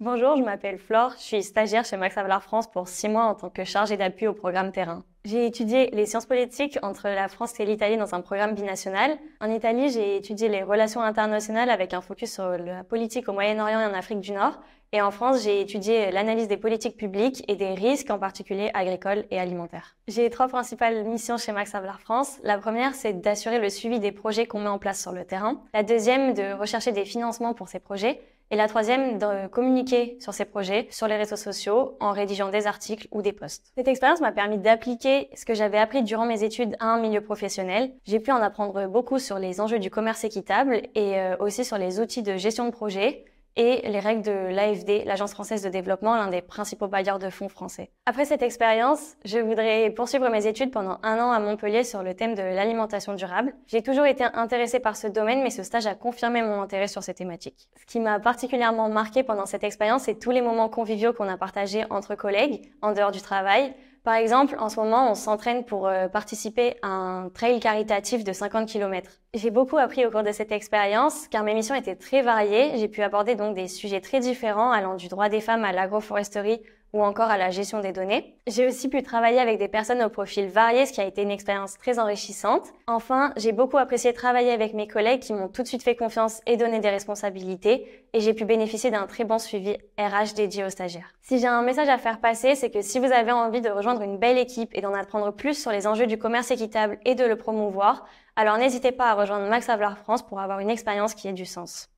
Bonjour, je m'appelle Flore, je suis stagiaire chez Max Havelaar France pour 6 mois en tant que chargée d'appui au programme Terrain. J'ai étudié les sciences politiques entre la France et l'Italie dans un programme binational. En Italie, j'ai étudié les relations internationales avec un focus sur la politique au Moyen-Orient et en Afrique du Nord. Et en France, j'ai étudié l'analyse des politiques publiques et des risques, en particulier agricoles et alimentaires. J'ai 3 principales missions chez Max Havelaar France. La première, c'est d'assurer le suivi des projets qu'on met en place sur le terrain. La deuxième, de rechercher des financements pour ces projets. Et la troisième, de communiquer sur ces projets sur les réseaux sociaux en rédigeant des articles ou des posts. Cette expérience m'a permis d'appliquer ce que j'avais appris durant mes études à un milieu professionnel. J'ai pu en apprendre beaucoup sur les enjeux du commerce équitable et aussi sur les outils de gestion de projet et les règles de l'AFD, l'Agence française de développement, l'un des principaux bailleurs de fonds français. Après cette expérience, je voudrais poursuivre mes études pendant 1 an à Montpellier sur le thème de l'alimentation durable. J'ai toujours été intéressée par ce domaine, mais ce stage a confirmé mon intérêt sur ces thématiques. Ce qui m'a particulièrement marqué pendant cette expérience, c'est tous les moments conviviaux qu'on a partagés entre collègues, en dehors du travail. Par exemple, en ce moment, on s'entraîne pour participer à un trail caritatif de 50 km. J'ai beaucoup appris au cours de cette expérience, car mes missions étaient très variées. J'ai pu aborder donc des sujets très différents, allant du droit des femmes à l'agroforesterie ou encore à la gestion des données. J'ai aussi pu travailler avec des personnes au profil varié, ce qui a été une expérience très enrichissante. Enfin, j'ai beaucoup apprécié travailler avec mes collègues qui m'ont tout de suite fait confiance et donné des responsabilités, et j'ai pu bénéficier d'un très bon suivi RH dédié aux stagiaires. Si j'ai un message à faire passer, c'est que si vous avez envie de rejoindre une belle équipe et d'en apprendre plus sur les enjeux du commerce équitable et de le promouvoir, alors n'hésitez pas à rejoindre Max Havelaar France pour avoir une expérience qui ait du sens.